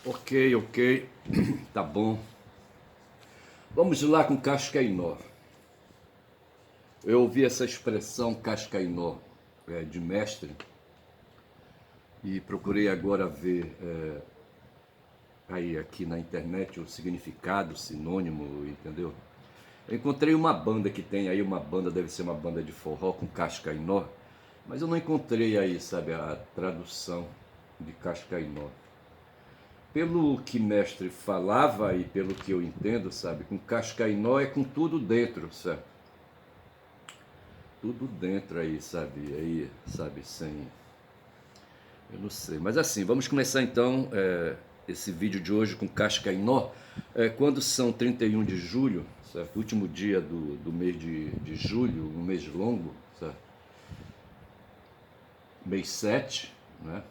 Ok, ok, tá bom. Vamos lá com Cascainó. Eu ouvi essa expressão Cascainó de mestre e procurei agora ver aí aqui na internet o significado, o sinônimo, entendeu? Eu encontrei uma banda que tem aí, uma banda, deve ser uma banda de forró com Cascainó, mas eu não encontrei aí, sabe, a tradução de Cascainó. Pelo que mestre falava e pelo que eu entendo, sabe, com Cascainó é com tudo dentro, sabe? Tudo dentro aí, sabe, sem... Eu não sei, mas assim, vamos começar então esse vídeo de hoje com Cascainó. Quando são 31 de julho, certo? Último dia do mês de julho, um mês longo, certo? Mês 7, né?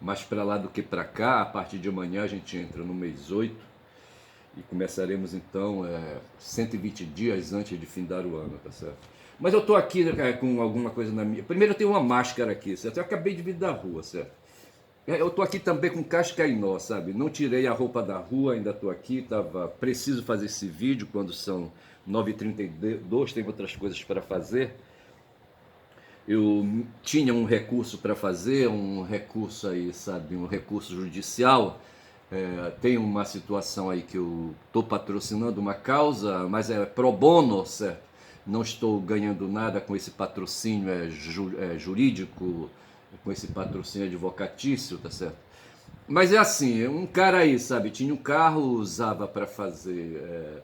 Mais para lá do que para cá, a partir de amanhã a gente entra no mês 8 e começaremos então 120 dias antes de findar o ano, tá certo? Mas eu tô aqui com alguma coisa na minha... Primeiro eu tenho uma máscara aqui, certo? Eu acabei de vir da rua, certo? Eu tô aqui também com Cascainó, sabe? Não tirei a roupa da rua, ainda tô aqui, preciso fazer esse vídeo quando são 9h32, tenho outras coisas para fazer. Eu tinha um recurso para fazer, um recurso aí, sabe, um recurso judicial. Tem uma situação aí que eu estou patrocinando uma causa, mas é pro bono, certo? Não estou ganhando nada com esse patrocínio jurídico, com esse patrocínio advocatício, tá certo? Mas é assim, um cara aí, sabe, tinha um carro, usava para fazer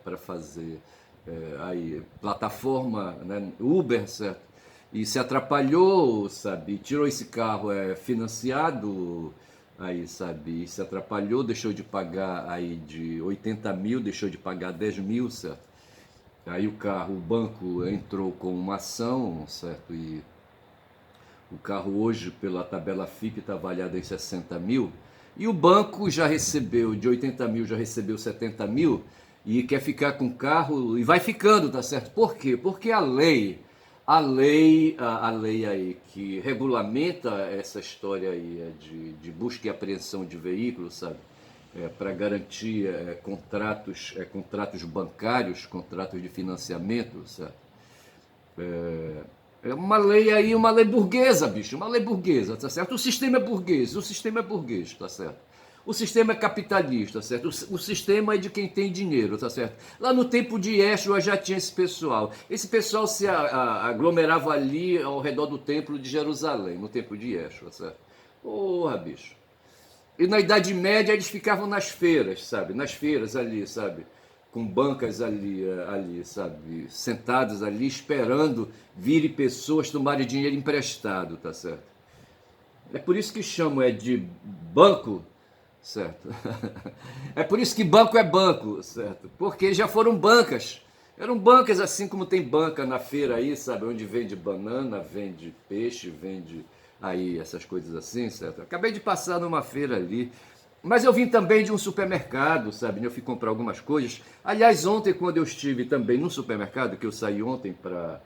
aí plataforma, né, Uber, certo? E se atrapalhou, sabe, tirou esse carro financiado, aí, sabe, e se atrapalhou, deixou de pagar aí de 80 mil, deixou de pagar 10 mil, certo? Aí o banco entrou com uma ação, certo? E o carro hoje, pela tabela FIP, está avaliado em 60 mil. E o banco já recebeu, de 80 mil, já recebeu 70 mil e quer ficar com o carro, e vai ficando, tá certo? Por quê? Porque a lei aí que regulamenta essa história aí de busca e apreensão de veículos, sabe? Para garantir contratos bancários, contratos de financiamento, sabe? É uma lei aí, uma lei burguesa, bicho, uma lei burguesa, tá certo? O sistema é burguês, tá certo? O sistema é capitalista, tá certo? O sistema é de quem tem dinheiro, tá certo? Lá no tempo de Yeshua já tinha esse pessoal. Esse pessoal se aglomerava ali ao redor do templo de Jerusalém, no tempo de Yeshua, certo? Porra, bicho. E na Idade Média eles ficavam nas feiras, sabe? Nas feiras ali, sabe? Com bancas ali, sabe? Sentados ali, esperando virem pessoas tomarem dinheiro emprestado, tá certo? É por isso que chamam de banco, certo? É por isso que banco é banco, certo? Porque já foram bancas. Eram bancas assim como tem banca na feira aí, sabe? Onde vende banana, vende peixe, vende aí essas coisas assim, certo? Acabei de passar numa feira ali. Mas eu vim também de um supermercado, sabe? Eu fui comprar algumas coisas. Aliás, ontem, quando eu estive também num supermercado, que eu saí ontem para...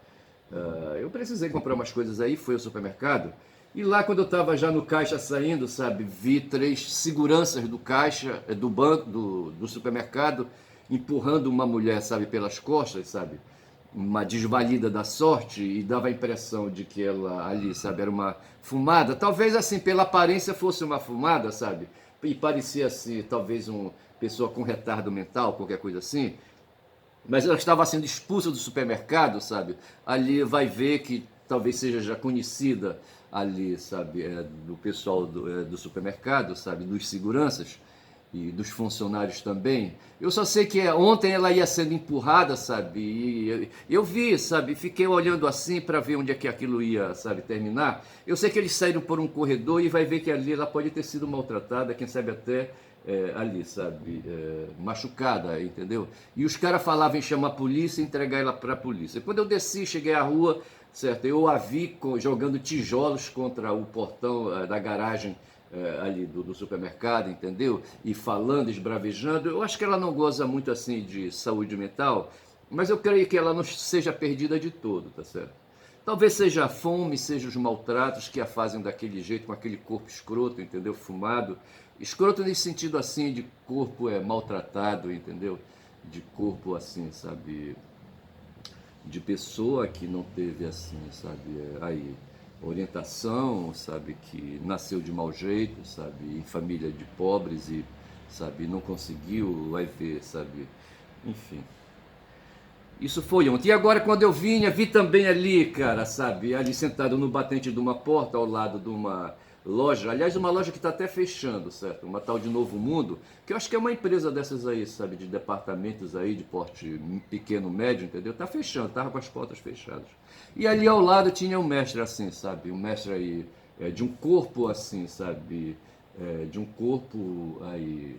eu precisei comprar umas coisas aí, fui ao supermercado. E lá, quando eu estava já no caixa saindo, sabe, vi 3 seguranças do caixa, do banco, do supermercado, empurrando uma mulher, sabe, pelas costas, sabe, uma desvalida da sorte, e dava a impressão de que ela ali, sabe, era uma fumada. Talvez assim, pela aparência fosse uma fumada, sabe, e parecia assim, talvez uma pessoa com retardo mental, qualquer coisa assim. Mas ela estava sendo expulsa do supermercado, sabe? Ali vai ver que talvez seja já conhecida ali, sabe, do pessoal do supermercado, sabe, dos seguranças e dos funcionários também. Eu só sei que ontem ela ia sendo empurrada, sabe, e eu vi, sabe, fiquei olhando assim para ver onde é que aquilo ia, sabe, terminar. Eu sei que eles saíram por um corredor e vai ver que ali ela pode ter sido maltratada, quem sabe até ali, sabe, machucada, entendeu? E os caras falavam em chamar a polícia e entregar ela para a polícia. Quando eu desci, cheguei à rua, certo? Eu a vi jogando tijolos contra o portão da garagem ali do supermercado, entendeu? E falando, esbravejando. Eu acho que ela não goza muito assim de saúde mental, mas eu creio que ela não seja perdida de todo, tá certo? Talvez seja a fome, seja os maltratos que a fazem daquele jeito, com aquele corpo escroto, entendeu? Fumado. Escroto nesse sentido assim, de corpo maltratado, entendeu? De corpo assim, sabe? De pessoa que não teve assim, sabe? Aí, orientação, sabe? Que nasceu de mau jeito, sabe? Em família de pobres e, sabe? Não conseguiu, vai ver, sabe? Enfim. Isso foi ontem. E agora, quando eu vinha, vi também ali, cara, sabe? Ali sentado no batente de uma porta, ao lado de uma loja. Aliás, uma loja que está até fechando, certo? Uma tal de Novo Mundo, que eu acho que é uma empresa dessas aí, sabe? De departamentos aí, de porte pequeno, médio, entendeu? Tá fechando, tava com as portas fechadas. E ali ao lado tinha um mestre assim, sabe? Um mestre aí, de um corpo assim, sabe? De um corpo aí,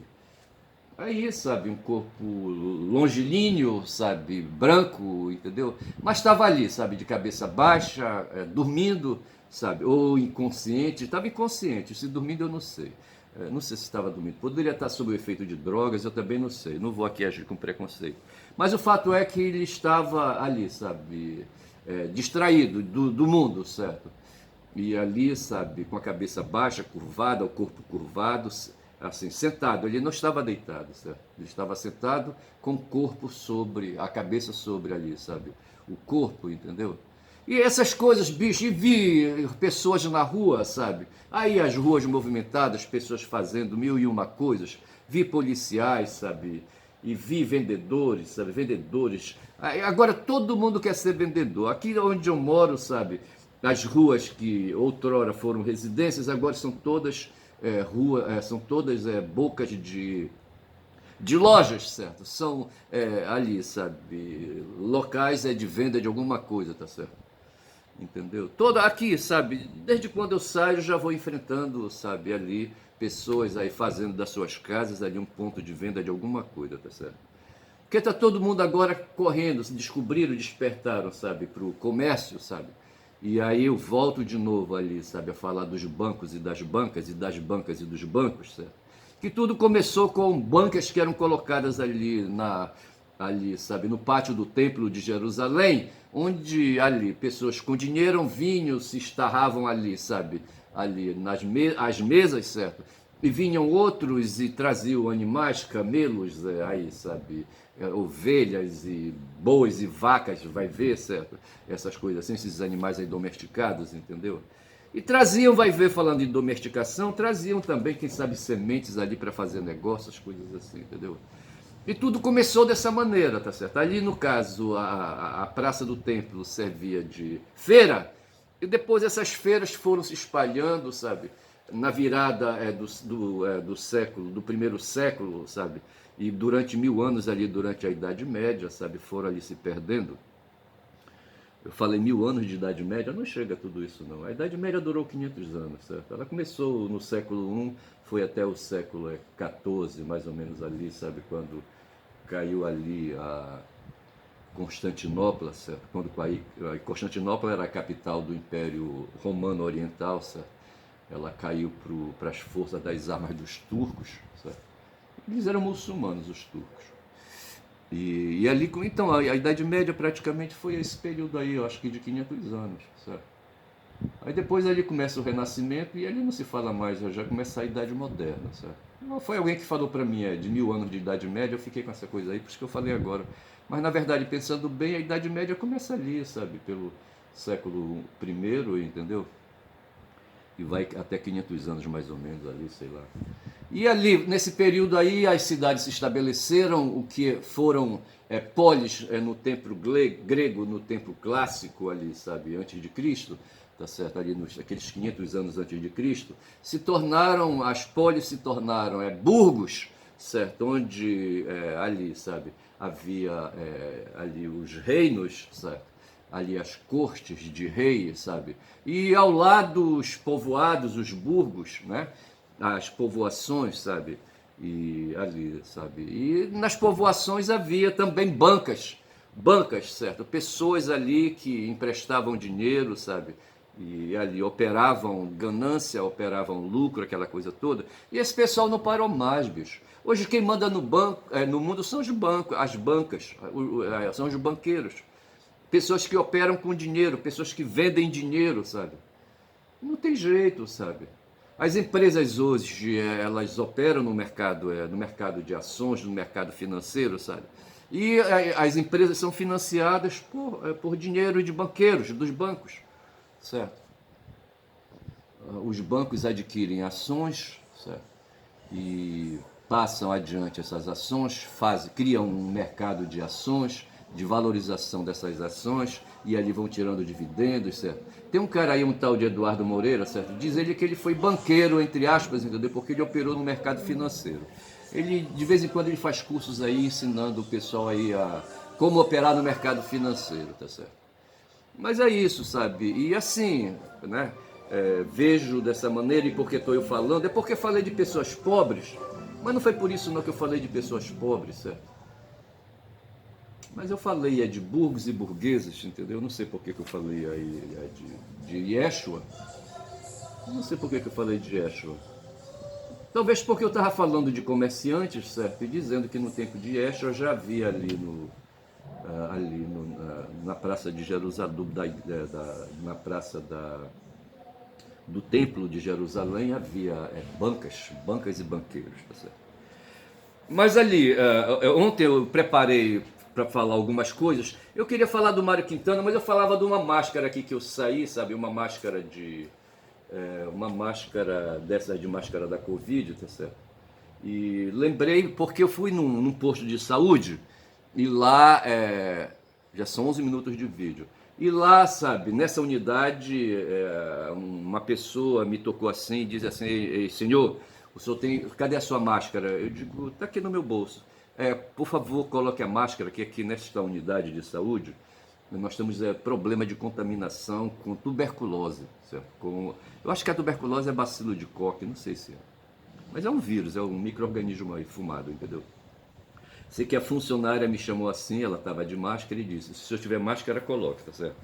sabe, um corpo longilíneo, sabe, branco, entendeu? Mas estava ali, sabe, de cabeça baixa, dormindo, sabe, ou inconsciente. Estava inconsciente, se dormindo eu não sei. Não sei se estava dormindo. Poderia estar sob o efeito de drogas, eu também não sei. Não vou aqui agir com preconceito. Mas o fato é que ele estava ali, sabe, distraído do mundo, certo? E ali, sabe, com a cabeça baixa, curvada, o corpo curvado, assim, sentado. Ele não estava deitado, certo? Ele estava sentado com o corpo sobre, a cabeça sobre ali, sabe? O corpo, entendeu? E essas coisas, bicho, e vi pessoas na rua, sabe? Aí as ruas movimentadas, pessoas fazendo mil e uma coisas. Vi policiais, sabe? E vi vendedores, sabe? Vendedores. Agora todo mundo quer ser vendedor. Aqui onde eu moro, sabe? As ruas que outrora foram residências, agora são todas são todas bocas de lojas, certo? São ali, sabe? Locais de venda de alguma coisa, tá certo? Entendeu? Toda aqui, sabe? Desde quando eu saio, eu já vou enfrentando, sabe? Ali, pessoas aí fazendo das suas casas ali um ponto de venda de alguma coisa, tá certo? Porque tá todo mundo agora correndo, se descobriram, despertaram, sabe, para o comércio, sabe? E aí eu volto de novo ali, sabe, a falar dos bancos e das bancas e das bancas e dos bancos, certo? Que tudo começou com bancas que eram colocadas ali, sabe, no pátio do Templo de Jerusalém, onde ali pessoas com dinheiro vinham, se estarravam ali, sabe, ali as mesas, certo? E vinham outros e traziam animais, camelos, aí, sabe, ovelhas e bois e vacas, vai ver, certo? Essas coisas assim, esses animais aí domesticados, entendeu? E traziam, vai ver, falando em domesticação, traziam também, quem sabe, sementes ali para fazer negócios, coisas assim, entendeu? E tudo começou dessa maneira, tá certo? Ali, no caso, a Praça do Templo servia de feira, e depois essas feiras foram se espalhando, sabe? Na virada do século, do primeiro século, sabe? E durante 1000 anos ali, durante a Idade Média, sabe? Foram ali se perdendo. Eu falei 1000 anos de Idade Média, não chega a tudo isso não. A Idade Média durou 500 anos, certo? Ela começou no século I, foi até o século XIV, mais ou menos ali, sabe? Quando caiu ali a Constantinopla, certo? Quando a Constantinopla era a capital do Império Romano Oriental, certo? Ela caiu para as forças das armas dos turcos, certo? Eles eram muçulmanos, os turcos. E ali, então, a Idade Média praticamente foi esse período aí, eu acho que de 500 anos, certo? Aí depois ali começa o Renascimento e ali não se fala mais, já começa a Idade Moderna, certo? Não foi alguém que falou para mim, de 1000 anos de Idade Média, eu fiquei com essa coisa aí, por isso que eu falei agora. Mas na verdade, pensando bem, a Idade Média começa ali, sabe? Pelo século I, entendeu? E vai até 500 anos mais ou menos ali, sei lá. E ali, nesse período aí, as cidades se estabeleceram, o que foram polis no templo grego, no templo clássico ali, sabe, antes de Cristo, tá certo, ali aqueles 500 anos antes de Cristo, as polis se tornaram burgos, certo, onde ali, sabe, havia ali os reinos, certo, ali as cortes de rei, sabe, e ao lado os povoados, os burgos, né, as povoações, sabe, e ali, sabe, e nas povoações havia também bancas, certo, pessoas ali que emprestavam dinheiro, sabe, e ali operavam ganância, operavam lucro, aquela coisa toda, e esse pessoal não parou mais, bicho. Hoje quem manda no mundo são os bancos, as bancas, são os banqueiros. Pessoas que operam com dinheiro, pessoas que vendem dinheiro, sabe? Não tem jeito, sabe? As empresas hoje, elas operam no mercado de ações, no mercado financeiro, sabe? E as empresas são financiadas por dinheiro de banqueiros, dos bancos, certo? Os bancos adquirem ações, certo? E passam adiante essas ações, criam um mercado de ações, de valorização dessas ações, e ali vão tirando dividendos, certo? Tem um cara aí, um tal de Eduardo Moreira, certo? Diz ele que ele foi banqueiro, entre aspas, entendeu? Porque ele operou no mercado financeiro. Ele, de vez em quando, ele faz cursos aí, ensinando o pessoal aí a como operar no mercado financeiro, tá certo? Mas é isso, sabe? E assim, né? Vejo dessa maneira, e porque estou eu falando, é porque falei de pessoas pobres, mas não foi por isso não que eu falei de pessoas pobres, certo? Mas eu falei de burgos e burgueses, entendeu? Eu não sei por que eu falei aí de Yeshua. Não sei por que eu falei de Yeshua. Talvez porque eu estava falando de comerciantes, certo? E dizendo que no tempo de Yeshua já havia na praça de Jerusalém, na praça do templo de Jerusalém, havia bancas e banqueiros, tá certo? Mas ali, ontem eu preparei para falar algumas coisas. Eu queria falar do Mário Quintana, mas eu falava de uma máscara aqui que eu saí, sabe? Uma máscara dessas de máscara da Covid, tá certo? E lembrei porque eu fui num posto de saúde e lá, já são 11 minutos de vídeo. E lá, sabe, nessa unidade, uma pessoa me tocou assim e disse assim: Ei, senhor, o senhor cadê a sua máscara? Eu digo, tá aqui no meu bolso. Por favor, coloque a máscara, que aqui nesta unidade de saúde nós temos problema de contaminação com tuberculose. Certo? Eu acho que a tuberculose é bacilo de Koch, não sei se é. Mas é um vírus, é um micro-organismo aí fumado, entendeu? Sei que a funcionária me chamou assim, ela estava de máscara e disse: se eu tiver máscara, coloque, tá certo?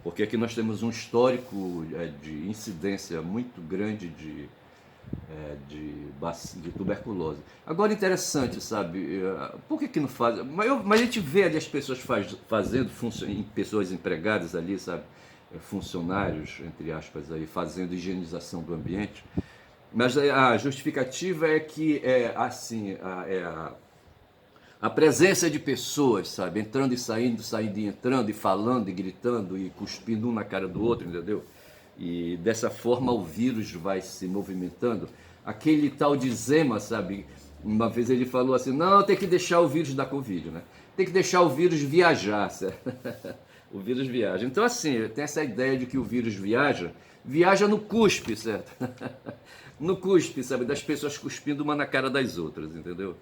Porque aqui nós temos um histórico de incidência muito grande de tuberculose. Agora, interessante, sabe? Por que não faz? Mas a gente vê ali as pessoas fazendo, pessoas empregadas ali, sabe? Funcionários, entre aspas, aí, fazendo higienização do ambiente. Mas a justificativa é que assim, a presença de pessoas, sabe, entrando e saindo, saindo e entrando, e falando e gritando e cuspindo um na cara do outro, entendeu? E dessa forma o vírus vai se movimentando. Aquele tal de Zema, sabe, uma vez ele falou assim: não, tem que deixar o vírus da Covid, né? Tem que deixar o vírus viajar, certo? O vírus viaja. Então, assim, tem essa ideia de que o vírus viaja no cuspe, certo? No cuspe, sabe, das pessoas cuspindo uma na cara das outras, entendeu?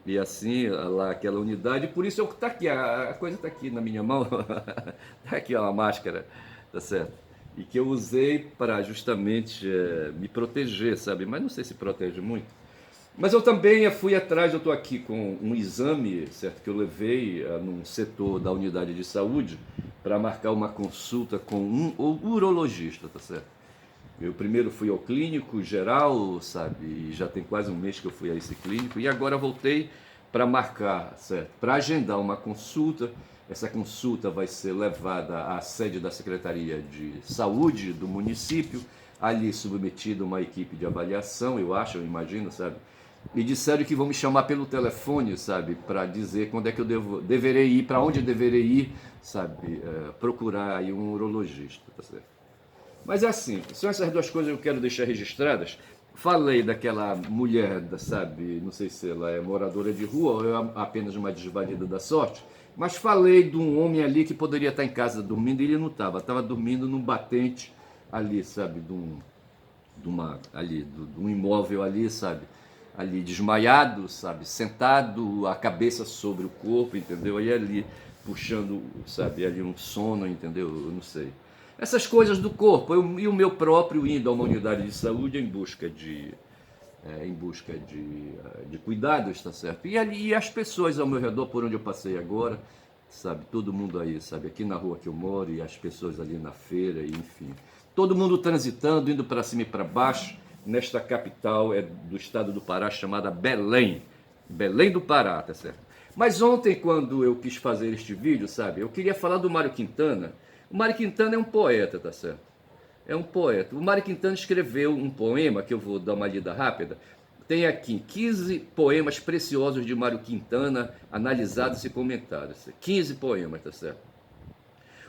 E assim, lá aquela unidade, por isso tá aqui, a coisa está aqui na minha mão, tá aqui ó, a máscara, tá certo? E que eu usei para justamente me proteger, sabe? Mas não sei se protege muito. Mas eu também fui atrás, eu estou aqui com um exame, certo? Que eu levei num setor da unidade de saúde para marcar uma consulta com um urologista, tá certo? Eu primeiro fui ao clínico geral, sabe, e já tem quase um mês que eu fui a esse clínico, e agora voltei para marcar, certo, para agendar uma consulta. Essa consulta vai ser levada à sede da Secretaria de Saúde do município, ali submetida a uma equipe de avaliação, eu imagino, sabe, e disseram que vão me chamar pelo telefone, sabe, para dizer quando é que eu deverei ir, para onde eu deverei ir, sabe, procurar aí um urologista, tá certo? Mas é assim, são essas duas coisas que eu quero deixar registradas. Falei daquela mulher, sabe, não sei se ela é moradora de rua ou é apenas uma desvalida da sorte, mas falei de um homem ali que poderia estar em casa dormindo e ele não estava dormindo num batente ali, sabe, de um imóvel ali, sabe, ali desmaiado, sabe, sentado, a cabeça sobre o corpo, entendeu? E ali puxando, sabe, ali um sono, entendeu? Eu não sei. Essas coisas do corpo, e o meu próprio indo a uma unidade de saúde em busca de cuidados, tá certo? E as pessoas ao meu redor, por onde eu passei agora, sabe? Todo mundo aí, sabe? Aqui na rua que eu moro, e as pessoas ali na feira, e enfim. Todo mundo transitando, indo para cima e para baixo, nesta capital do estado do Pará, chamada Belém. Belém do Pará, tá certo? Mas ontem, quando eu quis fazer este vídeo, sabe? Eu queria falar do Mário Quintana. O Mário Quintana é um poeta, tá certo? É um poeta. O Mário Quintana escreveu um poema, que eu vou dar uma lida rápida. Tem aqui 15 poemas preciosos de Mário Quintana, analisados e comentados. 15 poemas, tá certo?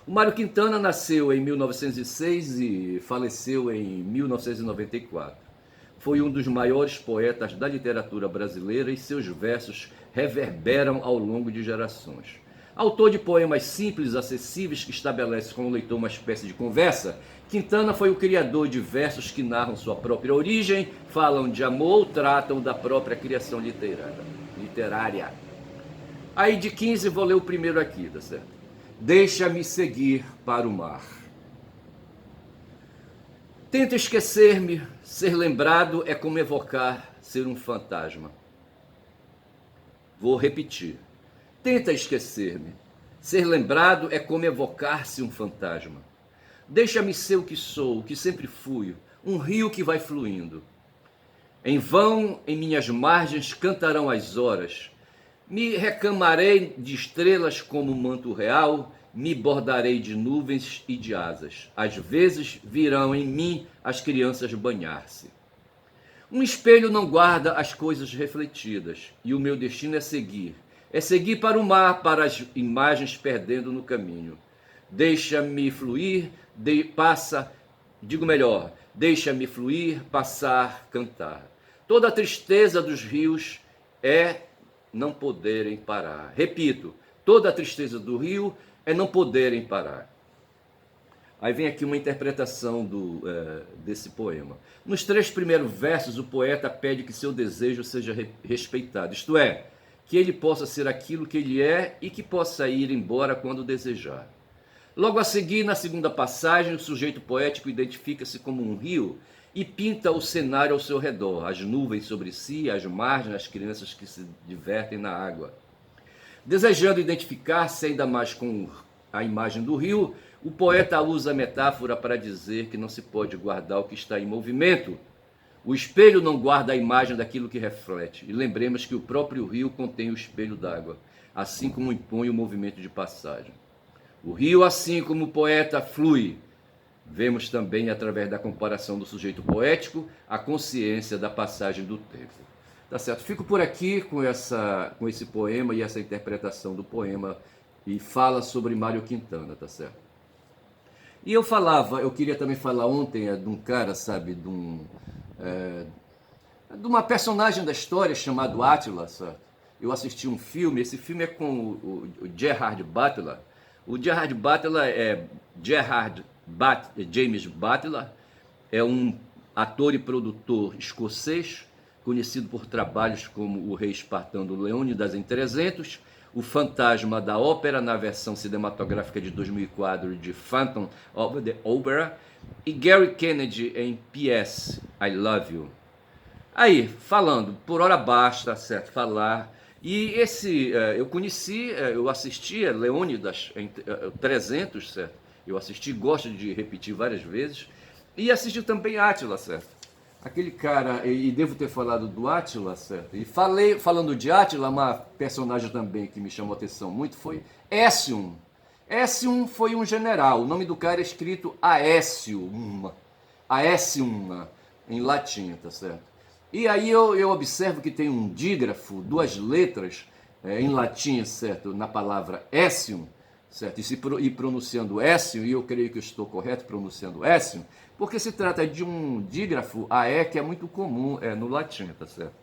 O Mário Quintana nasceu em 1906 e faleceu em 1994. Foi um dos maiores poetas da literatura brasileira e seus versos reverberam ao longo de gerações. Autor de poemas simples, acessíveis, que estabelece com o leitor uma espécie de conversa, Quintana foi o criador de versos que narram sua própria origem, falam de amor ou tratam da própria criação literária. Aí de 15 vou ler o primeiro aqui, tá certo? Deixa-me seguir para o mar. Tento esquecer-me, ser lembrado é como evocar ser um fantasma. Vou repetir. Tenta esquecer-me. Ser lembrado é como evocar-se um fantasma. Deixa-me ser o que sou, o que sempre fui, um rio que vai fluindo. Em vão, em minhas margens, cantarão as horas. Me recamarei de estrelas como um manto real, me bordarei de nuvens e de asas. Às vezes virão em mim as crianças banhar-se. Um espelho não guarda as coisas refletidas, e o meu destino é seguir. É seguir para o mar, para as imagens perdendo no caminho. Deixa-me fluir, deixa-me fluir, passar, cantar. Toda a tristeza dos rios é não poderem parar. Repito, toda a tristeza do rio é não poderem parar. Aí vem aqui uma interpretação desse poema. Nos 3 primeiros versos, o poeta pede que seu desejo seja respeitado, isto é, que ele possa ser aquilo que ele é e que possa ir embora quando desejar. Logo a seguir, na segunda passagem, o sujeito poético identifica-se como um rio e pinta o cenário ao seu redor, as nuvens sobre si, as margens, as crianças que se divertem na água. Desejando identificar-se ainda mais com a imagem do rio, o poeta usa a metáfora para dizer que não se pode guardar o que está em movimento. O espelho não guarda a imagem daquilo que reflete. E lembremos que o próprio rio contém o espelho d'água, assim como impõe o movimento de passagem. O rio, assim como o poeta, flui. Vemos também, através da comparação do sujeito poético, a consciência da passagem do tempo. Tá certo? Fico por aqui com esse poema e essa interpretação do poema e fala sobre Mário Quintana, tá certo? E eu queria também falar ontem de um cara, sabe, de uma personagem da história chamado Átila, certo? Eu assisti um filme, esse filme é com o Gerard Butler. O Gerard Butler é James Butler, é um ator e produtor escocês, conhecido por trabalhos como O Rei Espartano Leônidas em 300, O Fantasma da Ópera, na versão cinematográfica de 2004 de Phantom of the Opera, e Gary Kennedy em P.S. I Love You. Aí, falando, por hora basta, certo, falar. E eu assisti a Leônidas em 300, certo? Eu assisti, gosto de repetir várias vezes. E assisti também Átila, certo? Aquele cara, e devo ter falado do Átila, certo? E falando de Átila, uma personagem também que me chamou a atenção muito foi Écium. Écium foi um general, o nome do cara é escrito Aécium, em latim, tá certo? E aí eu observo que tem um dígrafo, 2 letras em latim, certo? Na palavra Écium, certo? E pronunciando Écium, e eu creio que eu estou correto pronunciando Écium, porque se trata de um dígrafo AE que é muito comum no latim, tá certo?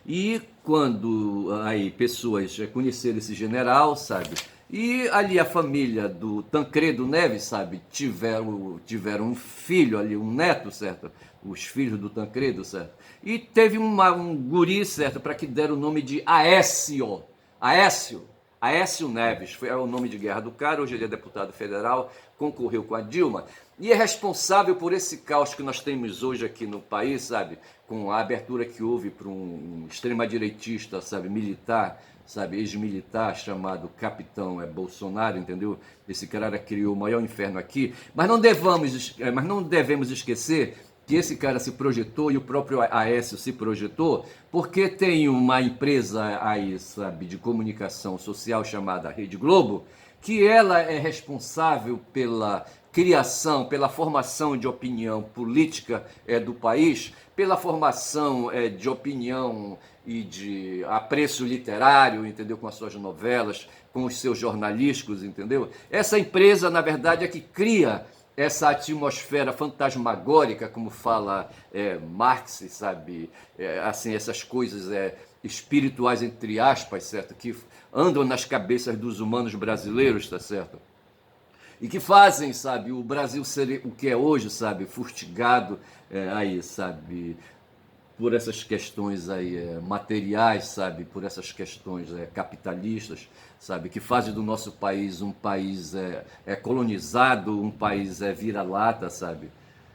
E quando aí pessoas conheceram esse general, sabe? E ali a família do Tancredo Neves, sabe? Tiveram um filho ali, um neto, certo? Os filhos do Tancredo, certo? E teve um guri, certo? Para que deram o nome de Aécio. Aécio Neves, foi o nome de guerra do cara, hoje ele é deputado federal, concorreu com a Dilma, e é responsável por esse caos que nós temos hoje aqui no país, sabe, com a abertura que houve para um extrema-direitista, sabe, militar, sabe, ex-militar, chamado Capitão Bolsonaro, entendeu? Esse cara criou o maior inferno aqui, mas não devemos esquecer que esse cara se projetou e o próprio Aécio se projetou, porque tem uma empresa aí, sabe, de comunicação social chamada Rede Globo, que ela é responsável pela criação, pela formação de opinião política do país, pela formação de opinião e de apreço literário, entendeu? Com as suas novelas, com os seus jornalísticos, entendeu? Essa empresa, na verdade, é que cria essa atmosfera fantasmagórica, como fala Marx, sabe? Assim, essas coisas espirituais, entre aspas, certo? Que andam nas cabeças dos humanos brasileiros, tá certo? E que fazem, sabe, o Brasil ser o que é hoje, sabe, fustigado aí, sabe, por essas questões aí materiais, sabe, por essas questões capitalistas, sabe, que fazem do nosso país um país colonizado, um país vira-lata, sabe.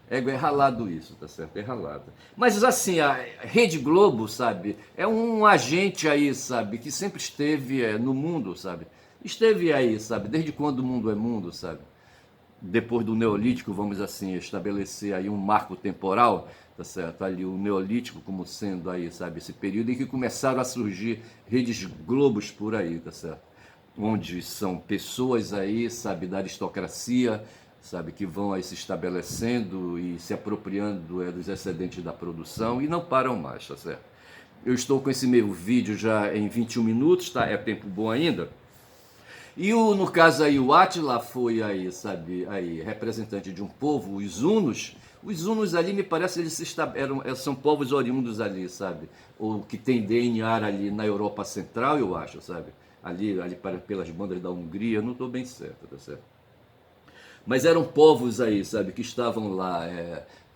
É ralado isso, tá certo? É ralado. Mas assim, a Rede Globo, sabe, é um agente aí, sabe, que sempre esteve no mundo, sabe. Esteve aí, sabe, desde quando o mundo é mundo, sabe. Depois do Neolítico, vamos assim, estabelecer aí um marco temporal, tá certo? Ali o Neolítico como sendo aí, sabe, esse período em que começaram a surgir redes globos por aí, tá certo? Onde são pessoas aí, sabe, da aristocracia, sabe, que vão aí se estabelecendo e se apropriando dos excedentes da produção e não param mais, tá certo? Eu estou com esse meu vídeo já em 21 minutos, tá? É tempo bom ainda. E no caso aí, o Átila foi aí, sabe, aí, representante de um povo, os Hunos. Os Hunos ali, me parece, são povos oriundos ali, sabe? Ou que tem DNA ali na Europa Central, eu acho, sabe? Ali pelas bandas da Hungria, não estou bem certo, tá certo? Mas eram povos aí, sabe, que estavam lá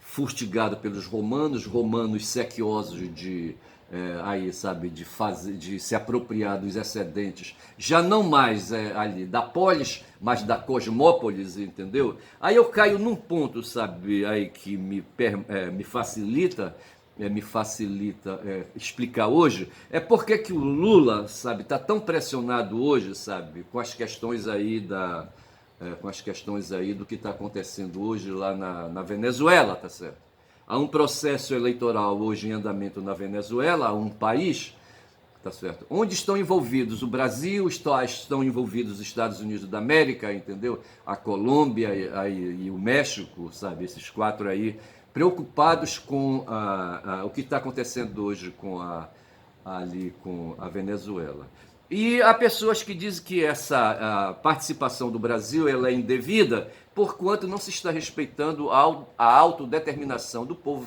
fustigados pelos romanos sequiosos aí, sabe, de se apropriar dos excedentes, já não mais ali da polis, mas da cosmópolis, entendeu? Aí eu caio num ponto, sabe, aí que me facilita explicar hoje, por que o Lula, sabe, está tão pressionado hoje, sabe, com as questões aí do que está acontecendo hoje lá na Venezuela, tá certo? Há um processo eleitoral hoje em andamento na Venezuela, há um país, tá certo? Onde estão envolvidos o Brasil, estão envolvidos os Estados Unidos da América, entendeu? A Colômbia e o México, sabe? Esses quatro aí, preocupados com o que está acontecendo hoje ali com a Venezuela. E há pessoas que dizem que essa participação do Brasil ela é indevida, porquanto não se está respeitando a autodeterminação do povo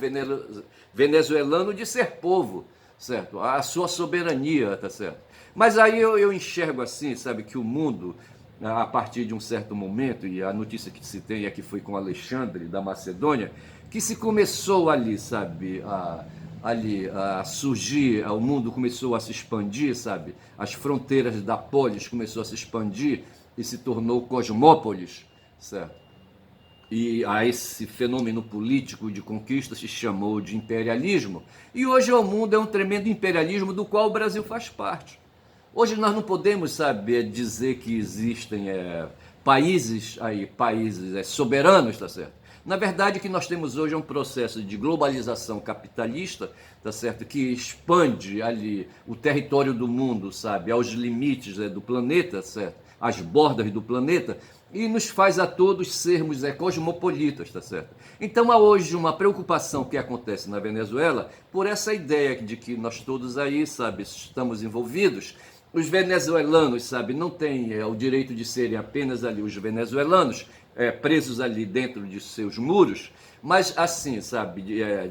venezuelano de ser povo, certo? A sua soberania, tá certo? Mas aí eu enxergo assim, sabe, que o mundo, a partir de um certo momento, e a notícia que se tem é que foi com Alexandre da Macedônia, que se começou ali, sabe, a surgir, o mundo começou a se expandir, sabe? As fronteiras da polis começou a se expandir e se tornou cosmópolis, certo? E a esse fenômeno político de conquista se chamou de imperialismo. E hoje o mundo é um tremendo imperialismo do qual o Brasil faz parte. Hoje nós não podemos, sabe, dizer que existem países soberanos, tá certo? Na verdade, o que nós temos hoje é um processo de globalização capitalista, tá certo? Que expande ali o território do mundo, sabe, aos limites do planeta, certo? Às bordas do planeta, e nos faz a todos sermos cosmopolitas, tá certo? Então há hoje uma preocupação que acontece na Venezuela por essa ideia de que nós todos aí, sabe, estamos envolvidos. Os venezuelanos, sabe, não têm o direito de serem apenas ali os venezuelanos, presos ali dentro de seus muros, mas assim, sabe,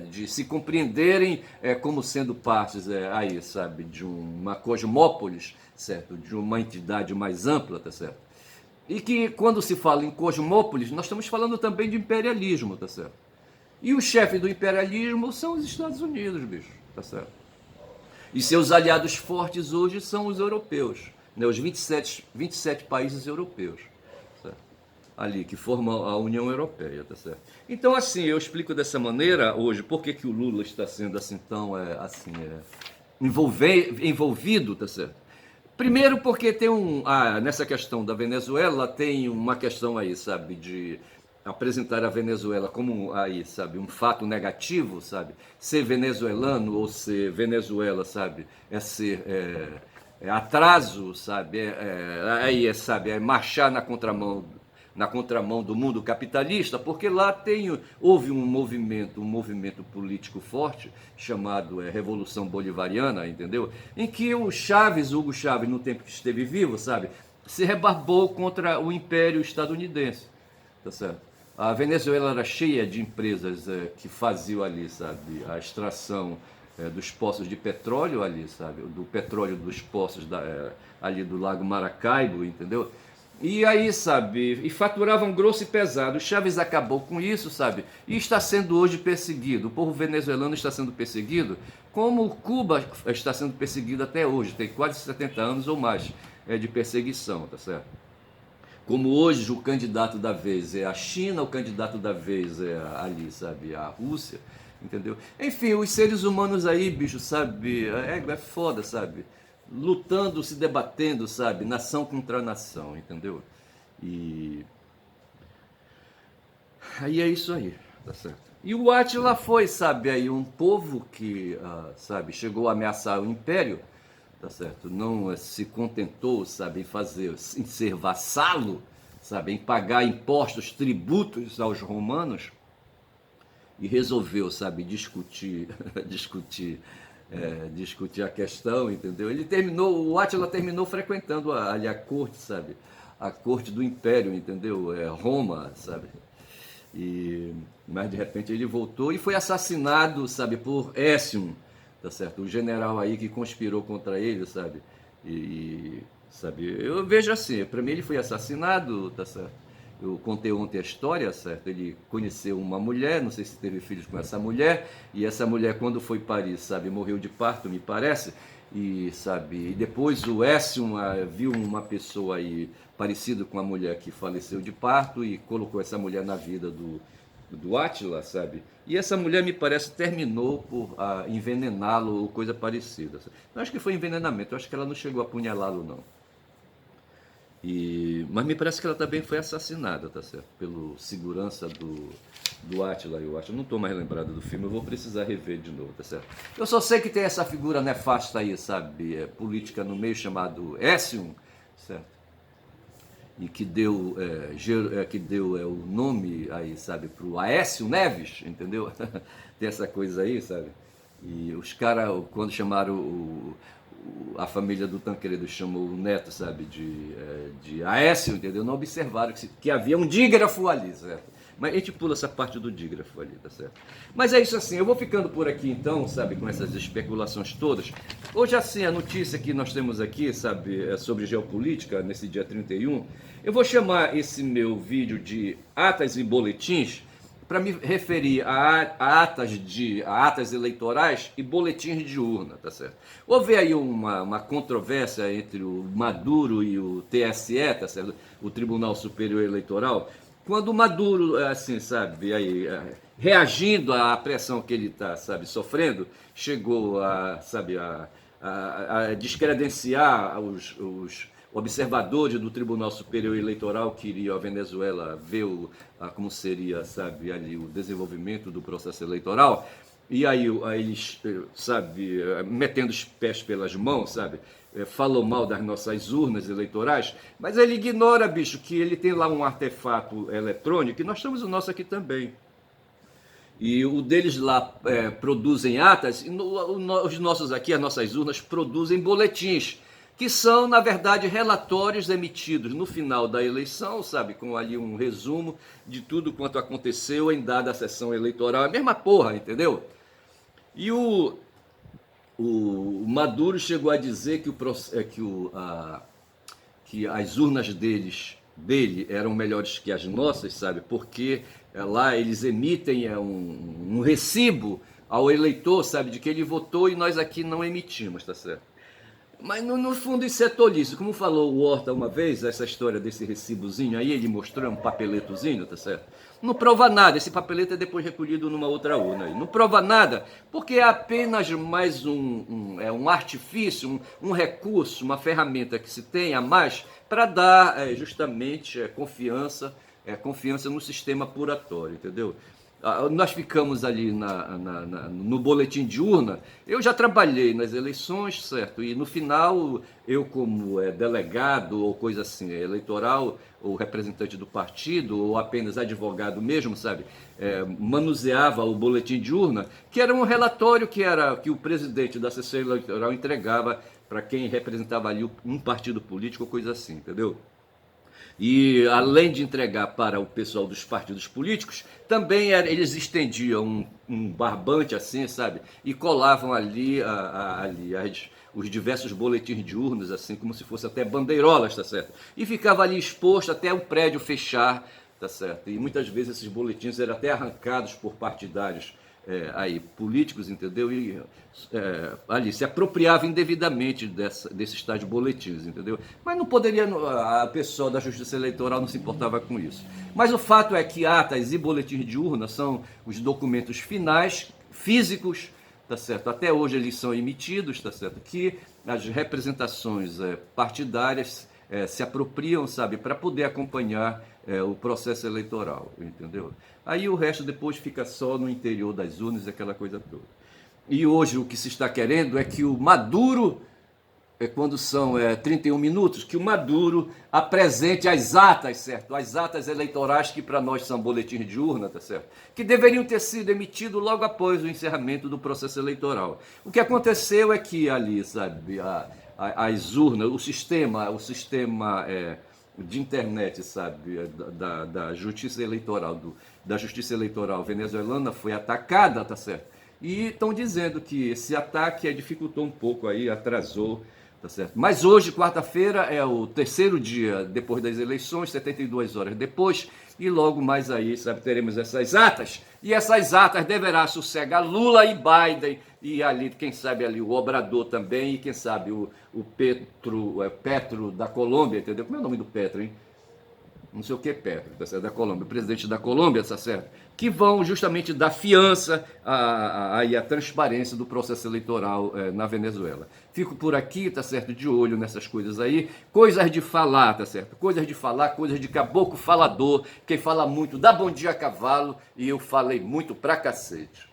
de se compreenderem como sendo partes aí, sabe, de uma cosmópolis, certo, de uma entidade mais ampla, tá certo? E que quando se fala em cosmópolis, nós estamos falando também de imperialismo, tá certo? E o chefe do imperialismo são os Estados Unidos, bicho, tá certo? E seus aliados fortes hoje são os europeus, né? Os 27 países europeus, certo? Ali, que formam a União Europeia, tá certo? Então, assim, eu explico dessa maneira hoje por que o Lula está sendo assim tão envolvido, tá certo? Primeiro porque tem nessa questão da Venezuela, tem uma questão aí, sabe, de apresentar a Venezuela como aí, sabe, um fato negativo, sabe? Ser venezuelano ou ser Venezuela, sabe, atraso, sabe? Sabe, marchar na contramão na contramão do mundo capitalista, porque lá houve um movimento político forte, chamado Revolução Bolivariana, entendeu? Em que o Hugo Chávez, no tempo que esteve vivo, sabe, se rebarbou contra o Império Estadunidense, tá certo? A Venezuela era cheia de empresas que faziam ali, sabe, a extração dos poços de petróleo ali, sabe, do petróleo dos poços ali do Lago Maracaibo, entendeu? E aí, sabe, e faturavam grosso e pesado. O Chávez acabou com isso, sabe, e está sendo hoje perseguido. O povo venezuelano está sendo perseguido, como Cuba está sendo perseguido até hoje, tem quase 70 anos ou mais de perseguição, tá certo? Como hoje o candidato da vez é a China, o candidato da vez é ali, sabe, a Rússia, entendeu? Enfim, os seres humanos aí, bicho, sabe, é foda, sabe? Lutando, se debatendo, sabe? Nação contra nação, entendeu? E aí é isso aí, tá certo? E o Átila foi, sabe, aí um povo que, sabe, chegou a ameaçar o império, tá certo? Não se contentou, sabe, em ser vassalo, sabe, em pagar impostos, tributos aos romanos, e resolveu, sabe, discutir a questão, entendeu? O Átila terminou frequentando ali a corte, sabe, a corte do império, entendeu? Roma, sabe? Mas de repente ele voltou e foi assassinado, sabe, por Écio, tá certo? O general aí que conspirou contra ele, sabe? Sabe, eu vejo assim, para mim ele foi assassinado, tá certo? Eu contei ontem a história, certo? Ele conheceu uma mulher, não sei se teve filhos com essa mulher, e essa mulher, quando foi parir, sabe, morreu de parto, me parece, e depois o Écio viu uma pessoa aí parecida com a mulher que faleceu de parto e colocou essa mulher na vida do Átila, sabe? E essa mulher, me parece, terminou por envenená-lo ou coisa parecida. Eu acho que foi envenenamento, eu acho que ela não chegou a apunhalá-lo, não. Mas me parece que ela também foi assassinada, tá certo? Pelo segurança do Átila, eu acho. Eu não estou mais lembrado do filme, eu vou precisar rever de novo, tá certo? Eu só sei que tem essa figura nefasta aí, sabe? Política no meio, chamado Écio, certo? E que deu o nome aí, sabe, pro Aécio Neves, entendeu? Tem essa coisa aí, sabe? E os caras, quando chamaram a família do Tancredo, chamou o neto, sabe, de Aécio, entendeu? Não observaram que havia um dígrafo ali, certo? Mas a gente pula essa parte do dígrafo ali, tá certo? Mas é isso assim, eu vou ficando por aqui então, sabe, com essas especulações todas. Hoje assim, a notícia que nós temos aqui, sabe, é sobre geopolítica, nesse dia 31, eu vou chamar esse meu vídeo de Atas e Boletins, para me referir a atas eleitorais e boletins de urna, tá certo? Houve aí uma controvérsia entre o Maduro e o TSE, tá certo? O Tribunal Superior Eleitoral, quando o Maduro, assim, sabe, aí, reagindo à pressão que ele está, sabe, sofrendo, chegou a descredenciar os observadores do Tribunal Superior Eleitoral que iriam à Venezuela ver como seria, sabe, ali o desenvolvimento do processo eleitoral, e aí eles, sabe, metendo os pés pelas mãos, sabe, falou mal das nossas urnas eleitorais, mas ele ignora, bicho, que ele tem lá um artefato eletrônico, e nós temos o nosso aqui também. E o deles lá produzem atas, e os nossos aqui, as nossas urnas, produzem boletins, que são, na verdade, relatórios emitidos no final da eleição, sabe, com ali um resumo de tudo quanto aconteceu em dada sessão eleitoral. É a mesma porra, entendeu? E o Maduro chegou a dizer que as urnas dele eram melhores que as nossas, sabe, porque lá eles emitem um recibo ao eleitor, sabe, de que ele votou, e nós aqui não emitimos, tá certo? Mas no fundo isso é tolice. Como falou o Horta uma vez, essa história desse recibozinho aí, ele mostrou um papeletozinho, tá certo? Não prova nada, esse papeleto é depois recolhido numa outra urna aí. Não prova nada, porque é apenas mais um artifício, um recurso, uma ferramenta que se tem a mais para dar justamente confiança no sistema apuratório, entendeu? nós ficamos ali no boletim de urna. Eu já trabalhei nas eleições, certo? E no final, eu como delegado ou coisa assim, eleitoral, ou representante do partido, ou apenas advogado mesmo, sabe? Manuseava o boletim de urna, que era um relatório que o presidente da Assembleia Eleitoral entregava para quem representava ali um partido político ou coisa assim, entendeu? E além de entregar para o pessoal dos partidos políticos, também eles estendiam um barbante assim, sabe? E colavam ali, os diversos boletins de urnas, assim, como se fosse até bandeirolas, tá certo? E ficava ali exposto até o prédio fechar, tá certo? E muitais vezes esses boletins eram até arrancados por partidários políticos, entendeu? E ali se apropriava indevidamente desses tais boletins, entendeu? Mas não poderia, a pessoa da Justiça Eleitoral não se importava com isso. Mas o fato é que atas e boletins de urna são os documentos finais, físicos, tá certo? Até hoje eles são emitidos, tá certo? Que as representações partidárias se apropriam, sabe, para poder acompanhar o processo eleitoral, entendeu? Aí o resto depois fica só no interior das urnas, aquela coisa toda. E hoje o que se está querendo é que o Maduro, quando são 31 minutos, que o Maduro apresente as atas, certo? As atas eleitorais que para nós são boletins de urna, tá certo? Que deveriam ter sido emitidos logo após o encerramento do processo eleitoral. O que aconteceu é que ali, sabe, as urnas, o sistema de internet, sabe, da Justiça Eleitoral, da Justiça Eleitoral venezuelana foi atacada, tá certo? E estão dizendo que esse ataque dificultou um pouco aí, atrasou, tá certo? Mas hoje, quarta-feira, é o terceiro dia depois das eleições, 72 horas depois, e logo mais aí, sabe, teremos essas atas, e essas atas deverá sossegar Lula e Biden, e ali, quem sabe ali o Obrador também, e quem sabe o Petro da Colômbia, entendeu? Como é o nome do Petro, hein? Não sei o que Petro, tá certo? Da Colômbia, o presidente da Colômbia, tá certo? Que vão justamente dar fiança à transparência do processo eleitoral na Venezuela. Fico por aqui, tá certo? De olho nessas coisas aí. Coisas de falar, tá certo? Coisas de falar, coisas de caboclo falador. Quem fala muito dá bom dia a cavalo, e eu falei muito pra cacete.